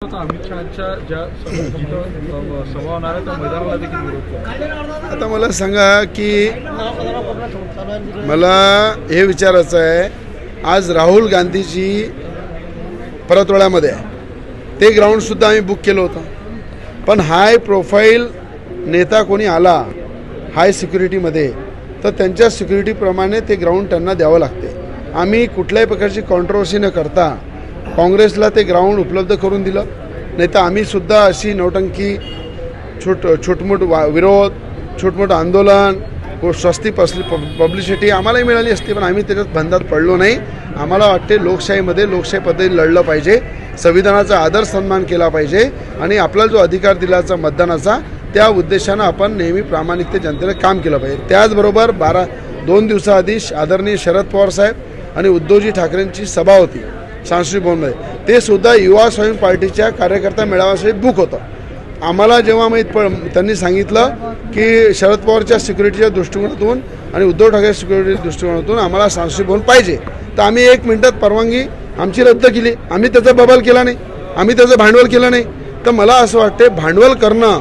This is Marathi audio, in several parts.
अमित शहांच्या ज्या सभा होणार आहे त्या मैदानाला देखील विरोध. आता मला सांगा की मला हे विचारायचं आहे, आज राहुल गांधीजी परतवाड्यामध्ये आहे, ते ग्राउंडसुद्धा आम्ही बुक केलं होतं, पण हाय प्रोफाईल नेता कोणी आला हाय सिक्युरिटीमध्ये तर त्यांच्या सिक्युरिटीप्रमाणे ते ग्राउंड त्यांना द्यावं लागते. आम्ही कुठल्याही प्रकारची कॉन्ट्रोवर्सी न करता काँग्रेसला ते ग्राउंड उपलब्ध करून दिलं, नाही तर आम्हीसुद्धा अशी नौटंकी छोटमोठ विरोध, छोटमोठं आंदोलन, स्वस्ती पब्लिसिटी आम्हालाही मिळाली असती, पण आम्ही त्याच्यात बंधात पडलो नाही. आम्हाला वाटते लोकशाहीमध्ये लोकशाही पद्धतीने लढलं पाहिजे, संविधानाचा आदर सन्मान केला पाहिजे आणि आपला जो अधिकार दिलाचा मतदानाचा त्या उद्देशानं आपण नेहमी प्रामाणिकते जनतेला काम केलं पाहिजे. त्याचबरोबर 2 दिवसाआधी आदरणीय शरद पवार साहेब आणि उद्धवजी ठाकरेंची सभा होती सांस्कृतिक भवनमध्ये, ते सुद्धा युवा स्वाभिमान पार्टीच्या कार्यकर्ता मेळाव्यासाठी बुक होतं. आम्हाला जेव्हा त्यांनी सांगितलं की शरद पवारच्या सिक्युरिटीच्या दृष्टिकोनातून आणि उद्धव ठाकरे सिक्युरिटीच्या दृष्टिकोनातून आम्हाला सांस्कृतिक भवन पाहिजे, तर आम्ही 1 मिनिटात परवानगी आमची रद्द केली. आम्ही त्याचा बबल केला नाही, आम्ही त्याचं भांडवल केलं नाही. तर मला असं वाटते भांडवल करणं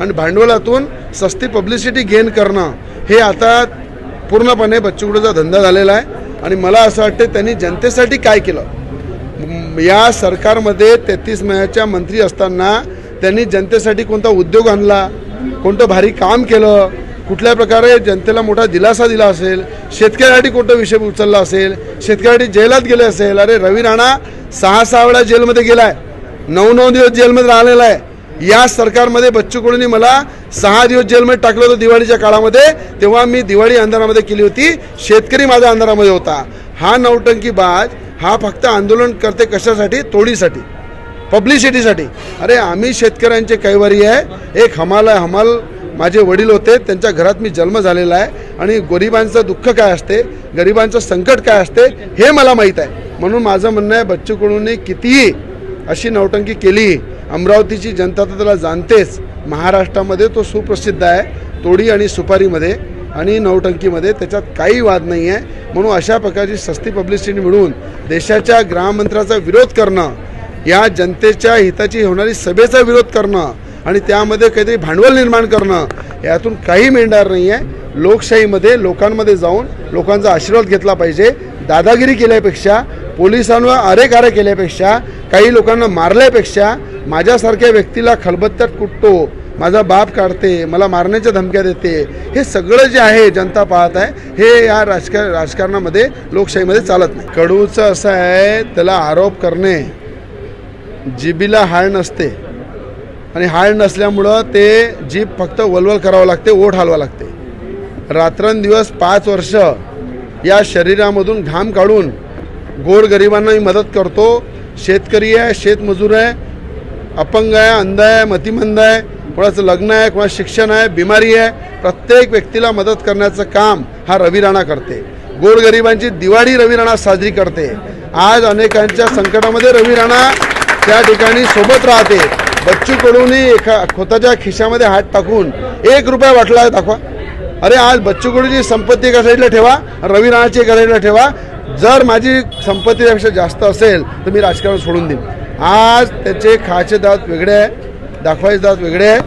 आणि भांडवलातून सस्ती पब्लिसिटी गेन करणं हे आता पूर्णपणे बच्चू कडूचा धंदा झालेला आहे. आणि मला असं वाटतं त्यांनी जनतेसाठी काय केलं, या सरकारमध्ये 33 महिन्याच्या मंत्री असताना त्यांनी जनतेसाठी कोणता उद्योग आणला, कोणतं भारी काम केलं, कुठल्या प्रकारे जनतेला मोठा दिलासा दिला असेल, शेतकऱ्यासाठी कोणता विषय उचलला असेल, शेतकऱ्यासाठी जेलात गेले असेल. अरे रवी राणा 6 वेळा जेलमध्ये गेला आहे, 9 दिवस जेलमध्ये राहिलेला आहे. या सरकारमध्ये बच्चू कडूंनी मला 6 दिवस जेलमध्ये टाकलं होतं दिवाळीच्या काळामध्ये, तेव्हा मी दिवाळी अंधारामध्ये केली होती, शेतकरी माझ्या अंधारामध्ये होता. हा नौटंकी बाज हा फक्त आंदोलन करते कशासाठी, तोडीसाठी, पब्लिसिटीसाठी. अरे आम्ही शेतकऱ्यांचे कैवारी आहे, एक हमाल माझे वडील होते, त्यांच्या घरात मी जन्म झालेला आहे आणि गरिबांचं दुःख काय असते, गरिबांचं संकट काय असते हे मला माहीत आहे. म्हणून माझं म्हणणं आहे, बच्चू कडूंनी कितीही अशी नौटंकी केली, अमरावतीची जनता तर त्याला जाणतेच, महाराष्ट्रामध्ये तो सुप्रसिद्ध आहे तोडी आणि सुपारीमध्ये आणि नौटंकीमध्ये, त्याच्यात काही वाद नाही आहे. म्हणून अशा प्रकारची सस्ती पब्लिसिटी मिळवून देशाच्या गृहमंत्र्याचा विरोध करणं, या जनतेच्या हिताची होणारी सभेचा विरोध करणं आणि त्यामध्ये काहीतरी भांडवल निर्माण करणं, यातून काही मिळणार नाही आहे. लोकशाहीमध्ये लोकांमध्ये जाऊन लोकांचा आशीर्वाद घेतला पाहिजे. दादागिरी केल्यापेक्षा, पोलिसांवर अरेकारे केल्यापेक्षा, काही लोकांना मारल्यापेक्षा, माझ्यासारख्या व्यक्तीला खलबत्त्यात कुटतो, माझा बाप काढते, मला मारण्याच्या धमक्या देते, हे सगळं जे आहे जनता पाहत आहे, हे या राजकारणामध्ये लोकशाहीमध्ये चालत नाही. कडूचं असं आहे, त्याला आरोप करणे जिभेला हाड नसते आणि हाड नसल्यामुळं ते जीभ फक्त वलवल करावं लागते, ओठ हलवा लागते. रात्रंदिवस 5 वर्ष या शरीरामधून घाम काढून गोरगरिबांना मी मदत करतो. शेतकरी आहे, शेतमजूर आहे, अपंग आहे, अंध आहे, मतिमंद आहे, कोणाचं लग्न आहे, कोणाचं शिक्षण आहे, बिमारी आहे, प्रत्येक व्यक्तीला मदत करण्याचं काम हा रवी राणा करते. गोरगरिबांची दिवाळी रवी राणा साजरी करते. आज अनेकांच्या संकटामध्ये रवी राणा त्या ठिकाणी सोबत राहते. बच्चू कडूंनी स्वतःच्या खिशामध्ये हात टाकून 1 रुपया वाटला दाखवा. अरे आज बच्चू कडूची संपत्ती एका साईडला ठेवा, रवी राणाची एका साईडला ठेवा. जर माझी संपत्ती त्यापेक्षा जास्त असेल तर मी राजकारण सोडून देईन. आज त्याचे खायचे दात वेगळे आहे, दाखवायचे दात वेगळे आहे.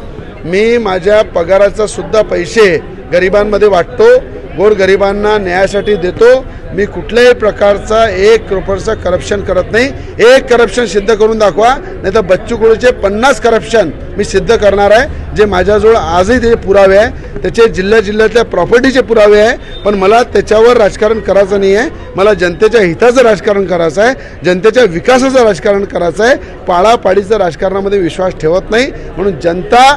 मी माझ्या पगाराचा सुद्धा पैसे गरिबांमध्ये वाटतो, गोरगरिबांना न्यायासाठी देतो. मी कुठल्याही प्रकारचा 1 रुपयाचा करप्शन करत नाही. 1 करप्शन सिद्ध करून दाखवा, नाही तर बच्चू कडूचे 50 करप्शन मी सिद्ध करणार आहे, जे माझ्याजवळ आजही त्याचे पुरावे आहे, त्याचे जिल्ह्यातल्या प्रॉपर्टीचे पुरावे आहे. पण मला त्याच्यावर राजकारण करायचं नाही आहे, मला जनतेच्या हिताचं राजकारण करायचं आहे, जनतेच्या विकासाचं राजकारण करायचं आहे. पाळापाडीचं राजकारणामध्ये विश्वास ठेवत नाही. म्हणून जनता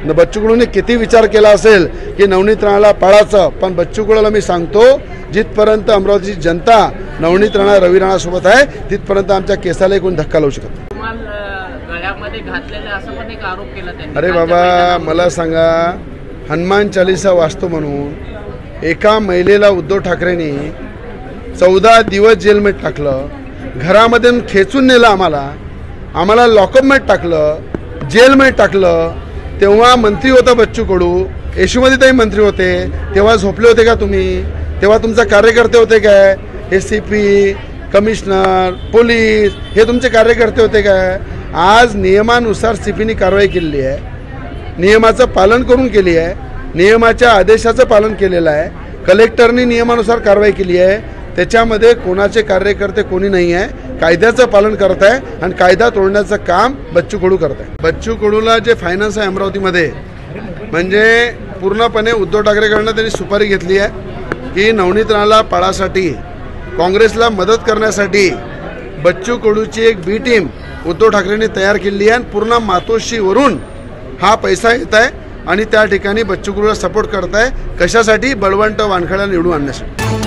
बच्चू कडूंनी किती विचार केला असेल की नवनीत राणाला पाळायचं, पण बच्चू कडूला मी सांगतो, जिथपर्यंत अमरावतीची जनता नवनीत राणा रवी राणासोबत आहे तिथपर्यंत आमच्या केसाला कोणी धक्का लावू शकत नाही. अरे बाबा मला सांगा, हनुमान चालीसा वाचतो म्हणून एका महिलेला उद्धव ठाकरेंनी 14 दिवस जेलमध्ये टाकलं, घरामध्ये खेचून नेलं, आम्हाला लॉकअपमध्ये टाकलं, जेलमध्ये टाकलं. तेव्हा मंत्री होता बच्चू कडू, यशोमतीताई मंत्री होते, तेव्हा झोपले होते का तुम्ही? तेव्हा तुमचा कार्यकर्ते होते काय? एसीपी, कमिशनर, पोलीस हे तुमचे कार्यकर्ते होते काय? आज नियमानुसार सीपीनी कारवाई केलेली आहे, नियमाचं पालन करून केली आहे, नियमाच्या आदेशाचं पालन केलेलं आहे, कलेक्टरनी नियमानुसार कारवाई केली आहे. त्याच्यामध्ये कोणाचे कार्यकर्ते कोणी नाही आहे, कायद्याचं पालन करत आहे आणि कायदा तोडण्याचं काम बच्चू कडू करत आहे. बच्चू कडूला जे फायनान्स आहे अमरावतीमध्ये, म्हणजे पूर्णपणे उद्धव ठाकरेकडनं त्यांनी सुपारी घेतली आहे की नवनीत राणाला पाळासाठी, काँग्रेसला मदत करण्यासाठी बच्चू कडूची एक बी टीम उद्धव ठाकरेंनी तयार केली आहे आणि पूर्ण मातोश्रीवरून हा पैसा येत आहे आणि त्या ठिकाणी बच्चू कडूला सपोर्ट करत आहे. कशासाठी? बळवंत वानखेड्याला निवडून आणण्यासाठी.